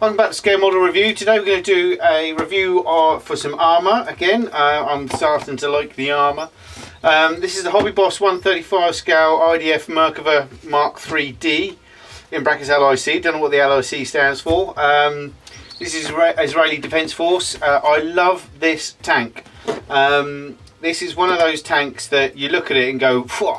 Welcome back to Scale Model Review. Today we're going to do a review for some armour again. I'm starting to like the armour. This is the HobbyBoss 135 scale IDF Merkava Mark 3D in brackets LIC. Don't know what the LIC stands for. This is Israeli Defence Force. I love this tank. This is one of those tanks that you look at it and go, phew.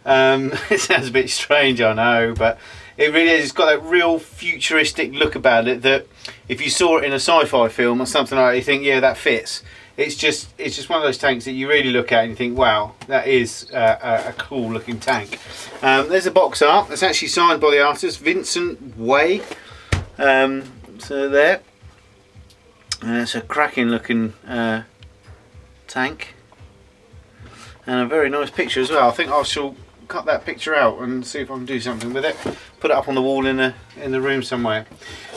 It sounds a bit strange, I know, but it really is. It's got that real futuristic look about it that if you saw it in a sci-fi film or something like that, you think, yeah, that fits. It's just one of those tanks that you really look at and you think, wow, that is a cool looking tank. There's a box art. It's actually signed by the artist Vincent Way. So there. It's a cracking looking tank. And a very nice picture as well. I think I shall cut that picture out and see if I can do something with it. Put it up on the wall in the room somewhere.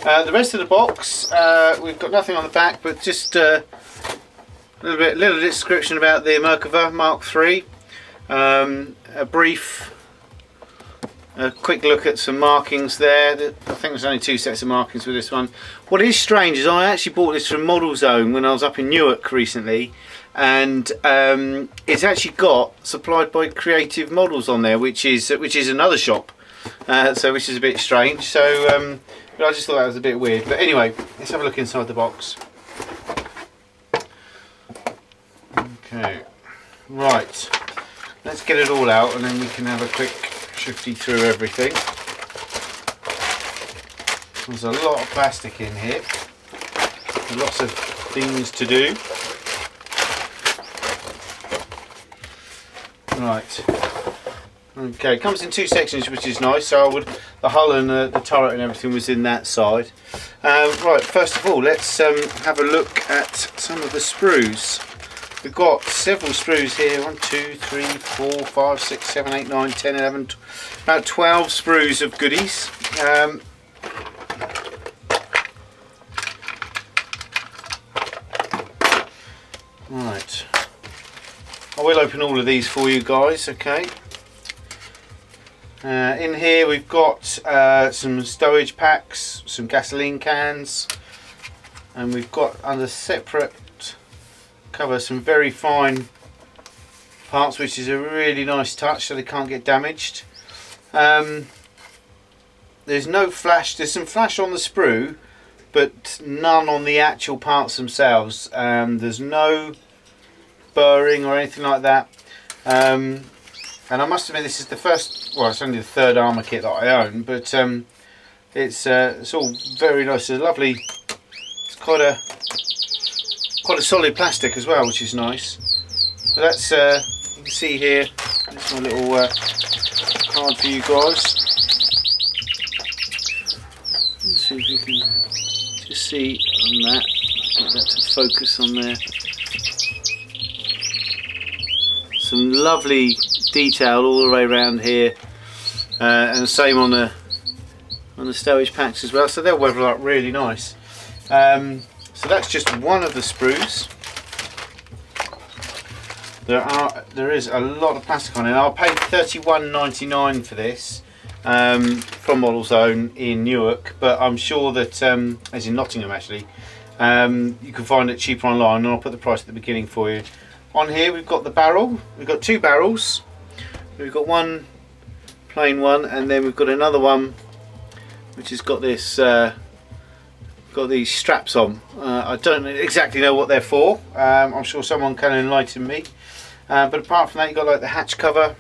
The rest of the box, we've got nothing on the back, but just a little description about the Merkava Mark III. A quick look at some markings there. I think there's only 2 sets of markings with this one. What is strange is I actually bought this from Model Zone when I was up in Newark recently, and it's actually got supplied by Creative Models on there, which is another shop, so which is a bit strange. So but I just thought that was a bit weird. But anyway, let's have a look inside the box. Okay, right, let's get it all out and then we can have a quick shifty through everything. There's a lot of plastic in here, lots of things to do. Right, okay, it comes in 2 sections, which is nice. So the hull and the turret and everything was in that side. Right, first of all, let's have a look at some of the sprues. We've got several sprues here, 1, 2, 3, 4, 5, 6, 7, 8, 9, 10, 11, about 12 sprues of goodies. Right, I will open all of these for you guys, okay. In here we've got some stowage packs, some gasoline cans, and we've got under separate cover some very fine parts, which is a really nice touch so they can't get damaged. There's no flash, there's some flash on the sprue but none on the actual parts themselves. There's no burring or anything like that, and I must admit this is the first, well, it's only the 3rd armour kit that I own, but it's all very nice. It's lovely, it's quite a solid plastic as well, which is nice. So that's you can see here, that's my little card for you guys. Let's see if we can just see on that, get that to focus on there. Some lovely detail all the way around here, and the same on the stowage packs as well, so they'll weather up really nice. So that's just one of the sprues. There is a lot of plastic on it. I paid $31.99 for this from Model Zone in Newark, but I'm sure that, as in Nottingham actually, you can find it cheaper online, and I'll put the price at the beginning for you. On here we've got the barrel. We've got 2 barrels. We've got one plain one, and then we've got another one which has got this got these straps on. I don't exactly know what they're for. I'm sure someone can enlighten me. But apart from that, you've got like the hatch cover,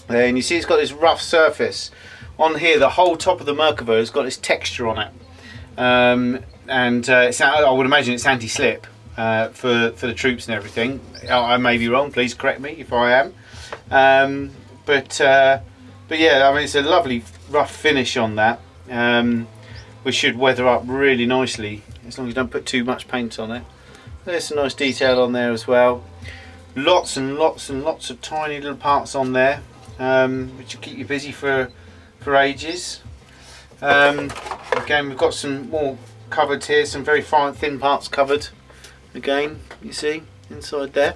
and you see it's got this rough surface on here. The whole top of the Merkava has got this texture on it, and I would imagine it's anti-slip for the troops and everything. I may be wrong, please correct me if I am. But yeah, I mean, it's a lovely rough finish on that, which should weather up really nicely as long as you don't put too much paint on it. There's some nice detail on there as well. Lots and lots and lots of tiny little parts on there, which will keep you busy for ages. Again, we've got some more covered here, some very fine thin parts covered. Again, you see inside there.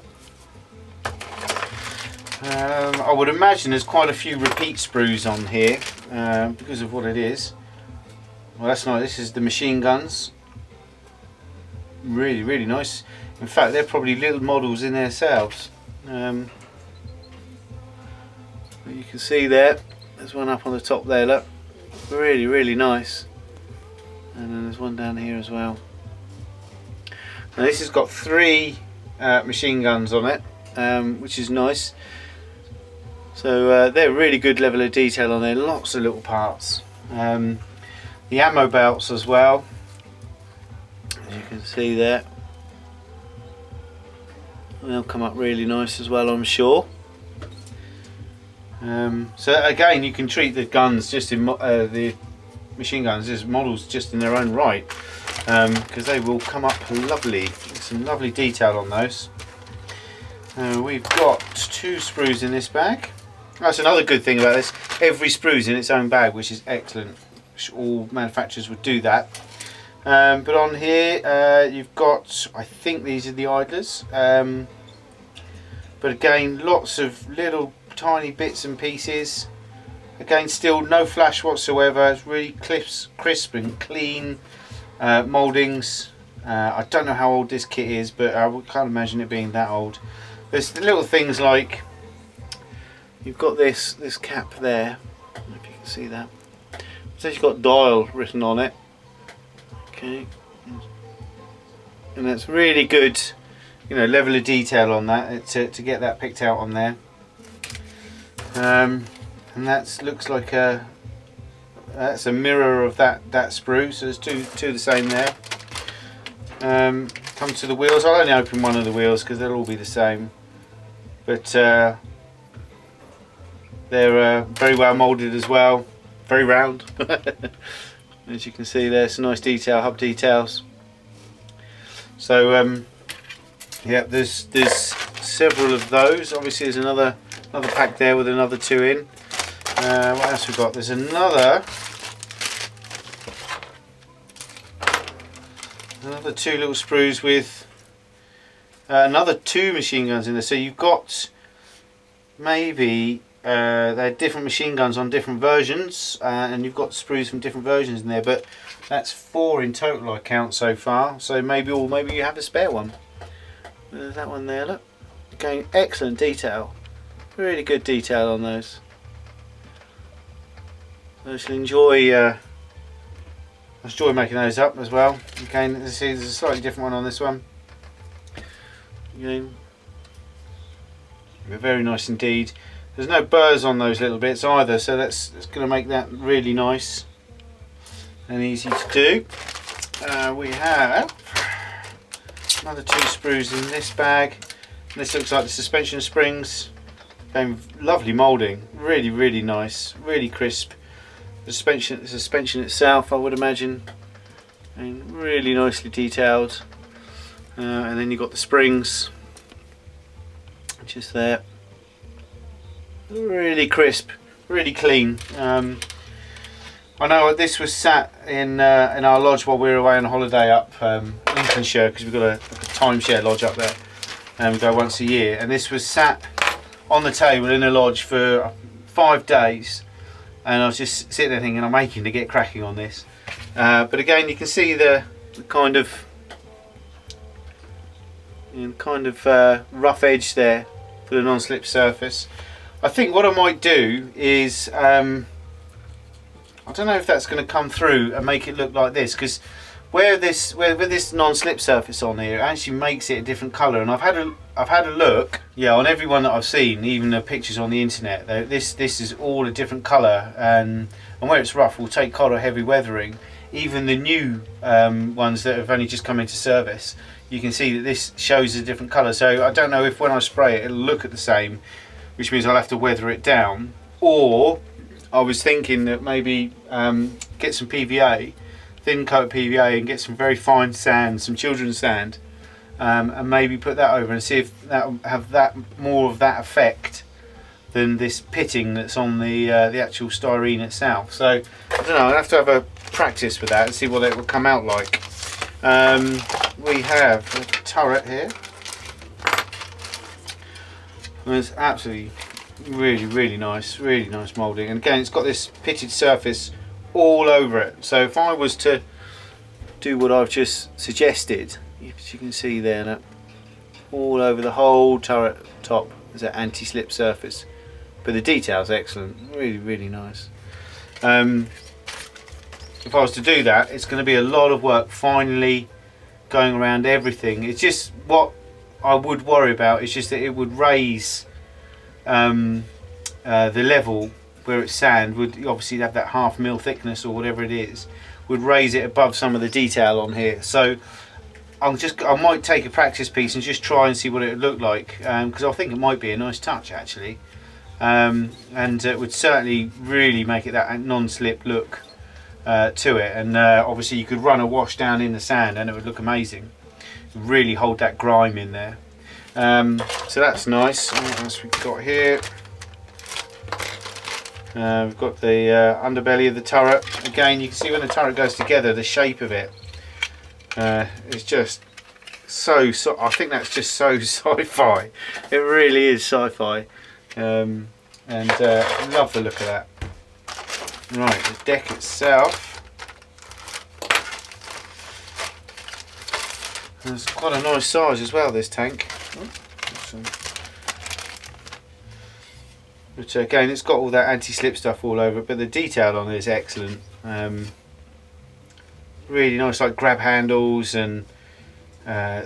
I would imagine there's quite a few repeat sprues on here because of what it is. Well, that's nice. This is the machine guns. Really, really nice. In fact, they're probably little models in themselves. You can see there's one up on the top there, look. Really, really nice. And then there's one down here as well. Now this has got 3 machine guns on it, which is nice. So they're really good level of detail on there, lots of little parts. The ammo belts as well, as you can see there. They'll come up really nice as well, I'm sure. So again, you can treat the guns just in the machine guns as models just in their own right, because they will come up lovely. There's some lovely detail on those. We've got 2 sprues in this bag. That's another good thing about this. Every sprue's in its own bag, which is excellent. All manufacturers would do that. But on here you've got, I think these are the idlers. But again, lots of little tiny bits and pieces. Again, still no flash whatsoever. It's really crisp and clean mouldings. I don't know how old this kit is, but I can't imagine it being that old. There's the little things like you've got this cap there. I don't know if you can see that. It's actually got dial written on it. Okay, and that's really good, you know, level of detail on that to get that picked out on there. And that looks like that's a mirror of that sprue. So there's two the same there. Come to the wheels. I'll only open one of the wheels because they'll all be the same. But they're very well moulded as well. Very round. As you can see, there's some nice detail, hub details. So yeah, there's several of those. Obviously, there's another pack there with another 2 in. What else we've got? There's another 2 little sprues with another 2 machine guns in there. So you've got maybe they're different machine guns on different versions, and you've got sprues from different versions in there. But that's 4 in total I count so far. So maybe you have a spare one. There's that one there. Look, again, excellent detail. Really good detail on those. I shall enjoy making those up as well. Again, there's a slightly different one on this one. Again, very nice indeed. There's no burrs on those little bits either, so that's going to make that really nice and easy to do. We have another 2 sprues in this bag. This looks like the suspension springs. Again, lovely moulding, really, really nice, really crisp. The suspension itself, I would imagine, and really nicely detailed. And then you've got the springs, just there. Really crisp, really clean. I know this was sat in our lodge while we were away on holiday up Lincolnshire, because we've got a timeshare lodge up there, and we go once a year. And this was sat on the table in a lodge for 5 days, and I was just sitting there thinking, I'm aching to get cracking on this. But again, you can see the kind of rough edge there for the non-slip surface. I think what I might do is I don't know if that's going to come through and make it look like this, because with this non-slip surface on here, it actually makes it a different colour. And I've had a look, yeah, on every one that I've seen, even the pictures on the internet. This is all a different colour, and where it's rough, will take quite a heavy weathering. Even the new ones that have only just come into service, you can see that this shows a different colour. So I don't know if when I spray it, it'll look at the same, which means I'll have to weather it down. Or I was thinking that maybe get some PVA, thin coat PVA, and get some very fine sand, some children's sand, and maybe put that over and see if that will have more of that effect than this pitting that's on the actual styrene itself. So I don't know, I'll have to have a practice with that and see what it will come out like. We have a turret here. It's absolutely really nice moulding, and again, it's got this pitted surface all over it. So if I was to do what I've just suggested, as you can see there, that all over the whole turret top is an anti-slip surface. But the detail's excellent, really nice. If I was to do that, it's going to be a lot of work finally going around everything. It's just what I would worry about is just that it would raise the level where it's sand, would obviously have that 1/2 mil thickness or whatever it is, would raise it above some of the detail on here. So I might take a practice piece and just try and see what it would look like, because I think it might be a nice touch actually, and it would certainly really make it that non-slip look to it. And obviously you could run a wash down in the sand and it would look amazing. Really hold that grime in there. So that's nice. What else we've got here? We've got the underbelly of the turret. Again, you can see when the turret goes together, the shape of it is just so I think that's just so sci-fi. It really is sci-fi, and love the look of that. Right, the deck itself, it's quite a nice size as well, this tank. But again, it's got all that anti-slip stuff all over it, but the detail on it is excellent. Really nice, like grab handles and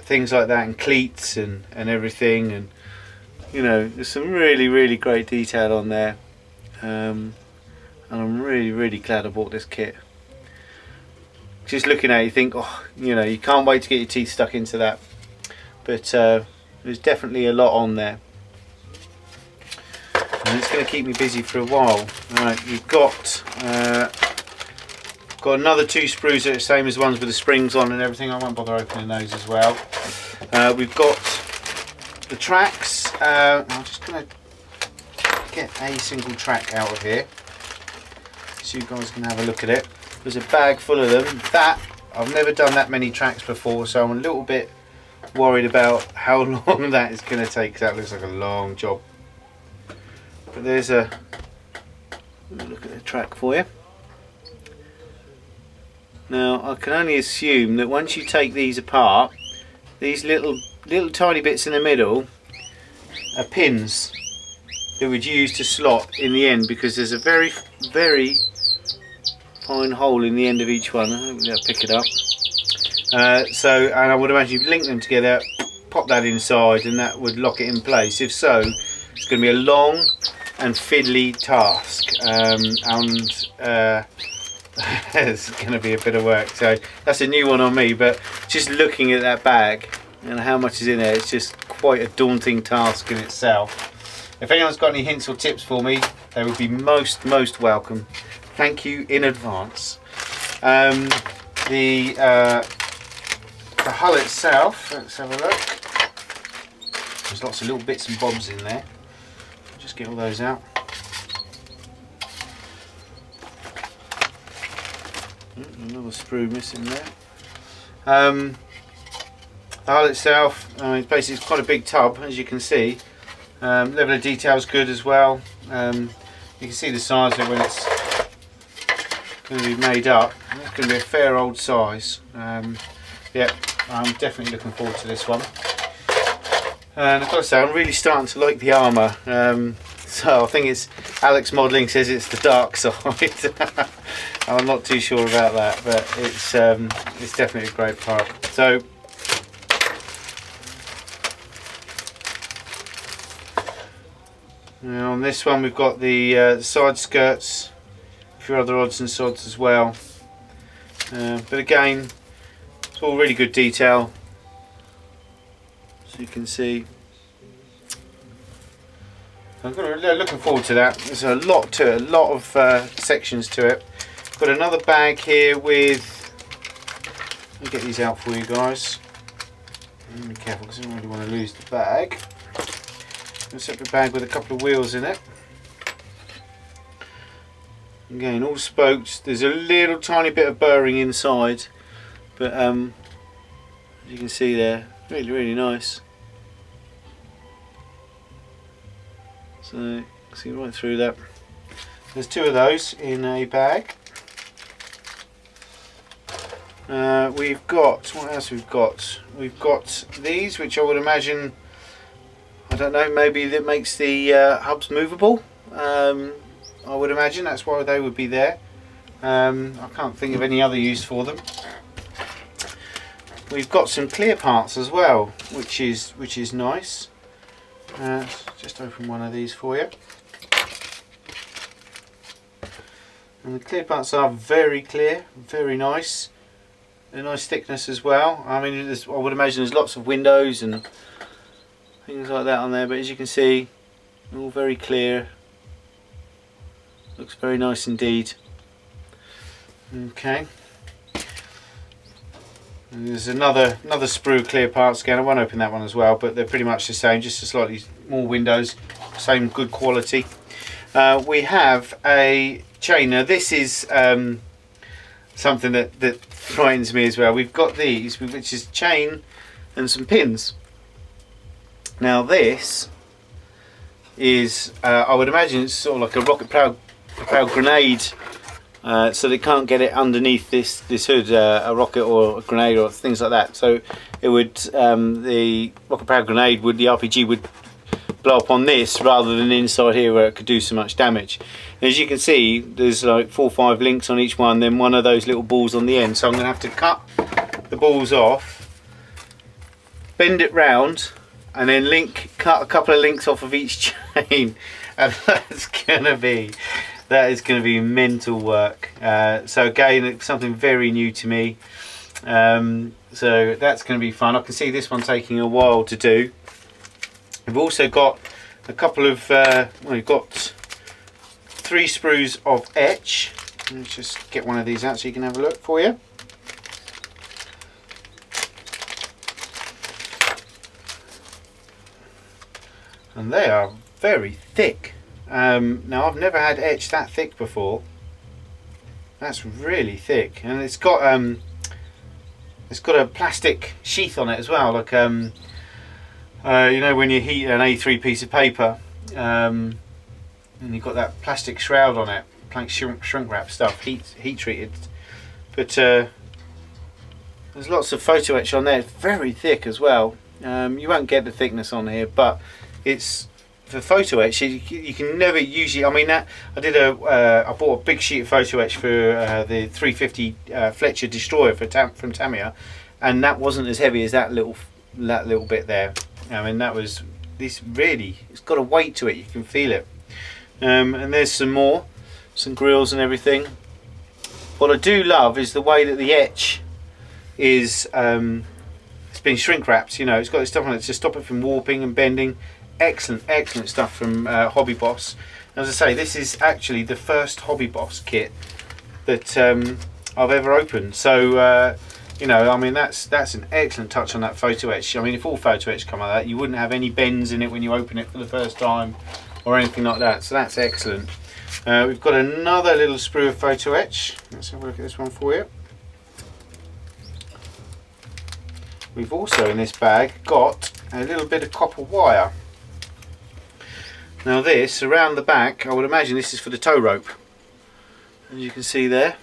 things like that, and cleats and everything, and you know, there's some really great detail on there. And I'm really glad I bought this kit. Just looking at it, you think, oh, you know, you can't wait to get your teeth stuck into that. But there's definitely a lot on there, and it's going to keep me busy for a while. Right, you've got another 2 sprues that are the same as ones with the springs on and everything. I won't bother opening those as well. We've got the tracks. I'm just going to get a single track out of here so you guys can have a look at it. There's a bag full of them. That, I've never done that many tracks before, so I'm a little bit worried about how long that is going to take, because that looks like a long job. But there's a look at the track for you. Now I can only assume that once you take these apart, these little tiny bits in the middle are pins that would use to slot in the end, because there's a very fine hole in the end of each one. Hopefully I'll pick it up. And I would imagine you'd link them together, pop that inside, and that would lock it in place. If so, it's going to be a long and fiddly task, it's going to be a bit of work. So that's a new one on me, but just looking at that bag and how much is in there, it's just quite a daunting task in itself. If anyone's got any hints or tips for me, they would be most welcome. Thank you in advance. The hull itself, let's have a look. There's lots of little bits and bobs in there. Just get all those out. Another sprue missing there. The hull itself, it's basically quite a big tub, as you can see. Level of detail is good as well. You can see the size of it when it's going to be made up. It's going to be a fair old size. Yeah, I'm definitely looking forward to this one. And I've got to say, I'm really starting to like the armour. So I think it's Alex Modelling says it's the dark side. I'm not too sure about that, but it's definitely a great part. So now on this one we've got the side skirts, a few other odds and sods as well. But again, it's all really good detail, so you can see. I'm looking forward to that. There's a lot to it, a lot of sections to it. Got another bag here with, let me get these out for you guys. Be careful because I don't really want to lose the bag. A separate bag with a couple of wheels in it. Again, all spokes. There's a little tiny bit of burring inside, but as you can see there, really nice. So see right through that. There's 2 of those in a bag. We've got, what else we've got? We've got these, which I would imagine, I don't know, maybe that makes the hubs movable. I would imagine that's why they would be there. I can't think of any other use for them. We've got some clear parts as well, which is nice. Just open one of these for you. And the clear parts are very clear, very nice. A nice thickness as well. I mean, I would imagine there's lots of windows and things like that on there, but as you can see, all very clear. Looks very nice indeed. Okay. And there's another sprue clear parts again. I won't open that one as well, but they're pretty much the same, just a slightly more windows, same good quality. We have a chain. Now this is something that frightens me as well. We've got these, which is chain and some pins. Now this is, I would imagine it's sort of like a rocket propelled grenade, so they can't get it underneath this hood, a rocket or a grenade or things like that. So it would, the rocket propelled grenade would, the RPG would blow up on this rather than inside here where it could do so much damage. And as you can see, there's like 4 or 5 links on each one, then one of those little balls on the end. So I'm going to have to cut the balls off, bend it round, and then cut a couple of links off of each chain, and that is going to be mental work. So again, it's something very new to me. So that's going to be fun. I can see this one taking a while to do. We've also got a couple of, we've got 3 sprues of etch. Let's just get one of these out so you can have a look for you. And they are very thick. Now I've never had etch that thick before. That's really thick, and it's got a plastic sheath on it as well, like you know when you heat an A3 piece of paper, and you've got that plastic shroud on it, shrink wrap stuff, heat treated. But there's lots of photo etch on there. It's very thick as well. You won't get the thickness on here, but it's for photo etch. You can never usually. I mean, I bought a big sheet of photo etch for the 350 Fletcher Destroyer from Tamiya, and that wasn't as heavy as that little bit there. I mean, it's got a weight to it. You can feel it. And there's some grills and everything. What I do love is the way that the etch is. It's been shrink wrapped. You know, it's got this stuff on it to stop it from warping and bending. Excellent stuff from HobbyBoss. As I say, this is actually the first HobbyBoss kit that I've ever opened. So you know, I mean, that's an excellent touch on that photo etch. I mean, if all photo etch come like that, you wouldn't have any bends in it when you open it for the first time or anything like that. So that's excellent. We've got another little sprue of photo etch. Let's have a look at this one for you. We've also in this bag got a little bit of copper wire. Now this, around the back, I would imagine this is for the tow rope, as you can see there.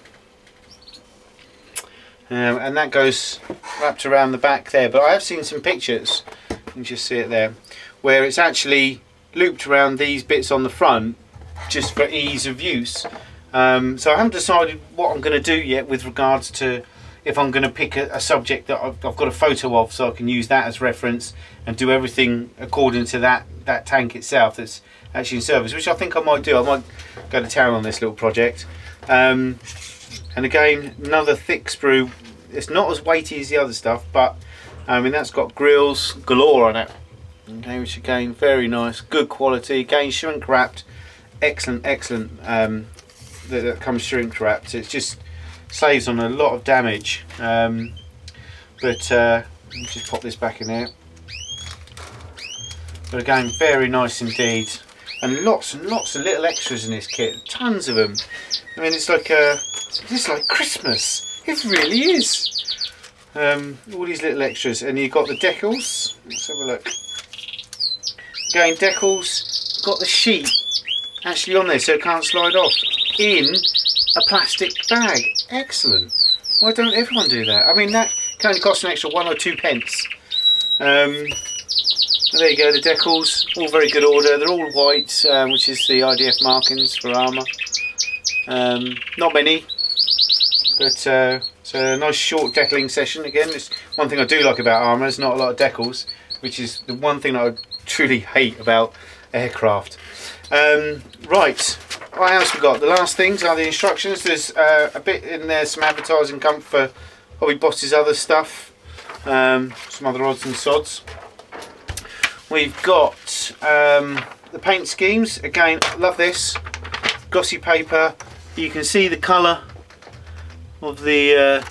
And that goes wrapped around the back there, but I have seen some pictures, you can just see it there, where it's actually looped around these bits on the front just for ease of use. So I haven't decided what I'm going to do yet with regards to if I'm going to pick a subject that I've got a photo of, so I can use that as reference and do everything according to that tank itself that's actually in service, which I think I might do. I might go to town on this little project. And again, another thick sprue. It's not as weighty as the other stuff, but I mean, that's got grills galore on it. Okay, which again, very nice, good quality. Again, shrink wrapped, excellent. That comes shrink wrapped. It just saves on a lot of damage. But let me just pop this back in there. But again, very nice indeed, and lots of little extras in this kit. Tons of them. I mean, it's like Christmas. It really is. All these little extras, and you've got the decals. Let's have a look. Again, decals, got the sheet actually on there so it can't slide off in a plastic bag. Excellent. Why don't everyone do that? I mean, that can only cost an extra 1 or 2 pence. There you go, the decals, all very good order. They're all white, which is the IDF markings for armour. Not many, but it's a nice short decaling session. Again, it's one thing I do like about armour, there's not a lot of decals, which is the one thing that I truly hate about aircraft. Right, what else we got? The last things are the instructions. There's a bit in there, some advertising come for HobbyBoss's other stuff, some other odds and sods. We've got the paint schemes. Again, love this. Glossy paper. You can see the colour of the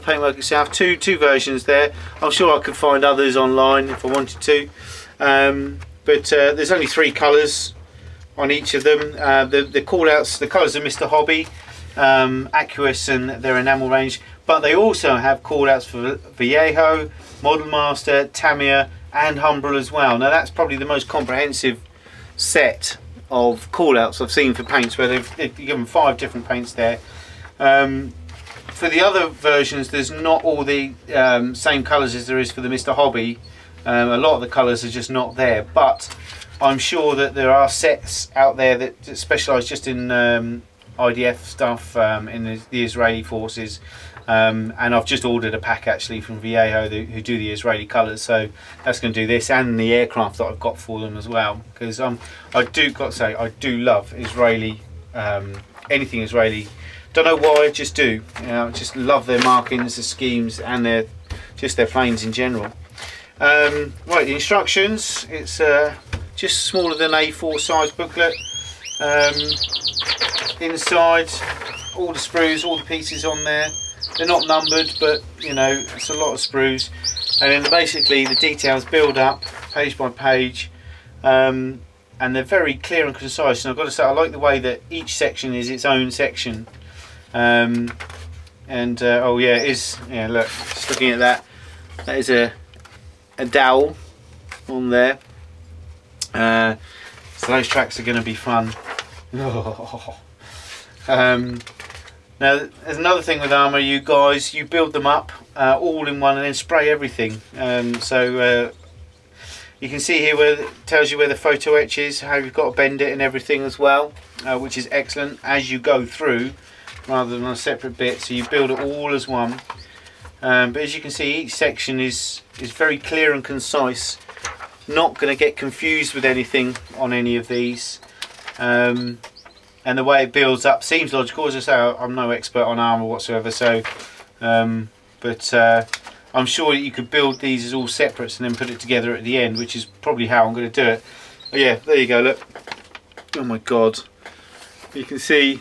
paintwork itself. Two versions there. I'm sure I could find others online if I wanted to. But there's only 3 colours on each of them. The call-outs, the colours are Mr. Hobby, Aqueous and their enamel range. But they also have call-outs for Vallejo, Model Master, Tamiya and Humbrol as well. Now that's probably the most comprehensive set of call-outs I've seen for paints, where they've given 5 different paints there. For the other versions, there's not all the same colours as there is for the Mr. Hobby. A lot of the colours are just not there, but I'm sure that there are sets out there that specialise just in IDF stuff, in the Israeli forces. And I've just ordered a pack actually from Vallejo who do the Israeli colours, so that's going to do this and the aircraft that I've got for them as well, because I do got to say I do love Israeli, anything Israeli. Don't know why, I just do. You know, I just love their markings, the schemes, and their planes in general. Right, the instructions. It's just smaller than A4 size booklet. Inside, all the sprues, all the pieces on there. They're not numbered, but you know, it's a lot of sprues. And then basically the details build up page by page, and they're very clear and concise. And I've got to say, I like the way that each section is its own section. Oh yeah, it is. Yeah, look, just looking at that, that is a dowel on there. So those tracks are going to be fun. Now there's another thing with armour, you guys, you build them up all in one and then spray everything. So you can see here where it tells you where the photo etch is, how you've got to bend it and everything as well, which is excellent as you go through rather than on a separate bit, so you build it all as one. But as you can see, each section is very clear and concise, not going to get confused with anything on any of these. And the way it builds up seems logical. As I say, I'm no expert on armour whatsoever, so but I'm sure that you could build these as all separates and then put it together at the end, which is probably how I'm going to do it. But yeah, there you go, look. Oh my god, you can see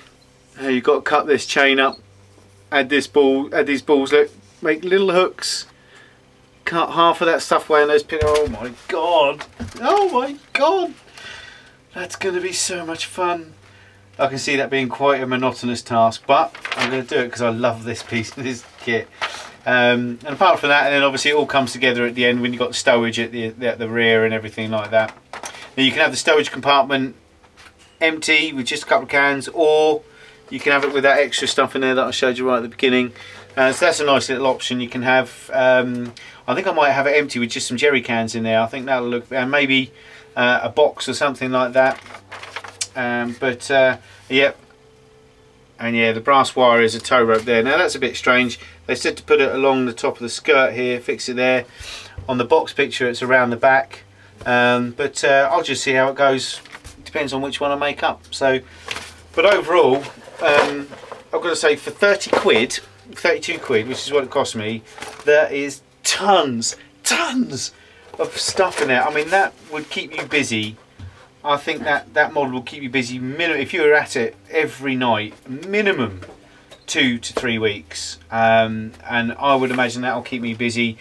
how you've got to cut this chain up, add these balls, look, make little hooks, cut half of that stuff away, and those pins. Oh my god, oh my god, that's going to be so much fun. I can see that being quite a monotonous task, but I'm going to do it because I love this piece, this kit. And apart from that, and then obviously it all comes together at the end when you've got the stowage at the rear and everything like that. Now you can have the stowage compartment empty with just a couple of cans, or you can have it with that extra stuff in there that I showed you right at the beginning. So that's a nice little option. You can have, I think I might have it empty with just some jerry cans in there. I think that'll look, and maybe a box or something like that. Yep, and yeah, the brass wire is a tow rope there. Now that's a bit strange. They said to put it along the top of the skirt here, fix it there. On the box picture it's around the back, I'll just see how it goes. Depends on which one I make up. So, but overall, I've got to say, for 30 quid, 32 quid, which is what it cost me, there is tons of stuff in there. I mean, that would keep you busy. I think that model will keep you busy minimum, if you were at it every night, minimum 2 to 3 weeks. And I would imagine that'll keep me busy.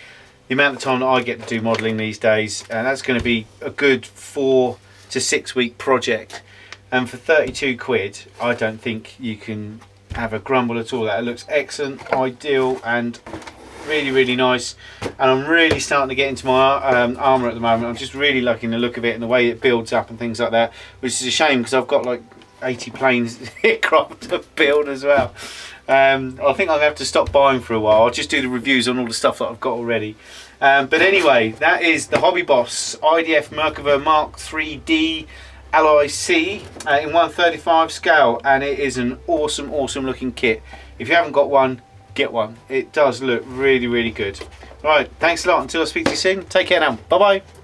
The amount of time that I get to do modelling these days, and that's going to be a good 4 to 6 week project. And for 32 quid, I don't think you can have a grumble at all. That looks excellent, ideal, and really nice. And I'm really starting to get into my armour at the moment. I'm just really liking the look of it and the way it builds up and things like that, which is a shame because I've got like 80 planes aircraft to build as well. I think I'm going to have to stop buying for a while. I'll just do the reviews on all the stuff that I've got already. But anyway, that is the HobbyBoss IDF Merkava Mark 3D LIC in 1/35 scale, and it is an awesome looking kit. If you haven't got one, get one. It does look really good. Right, thanks a lot. Until I speak to you soon, take care now. Bye bye.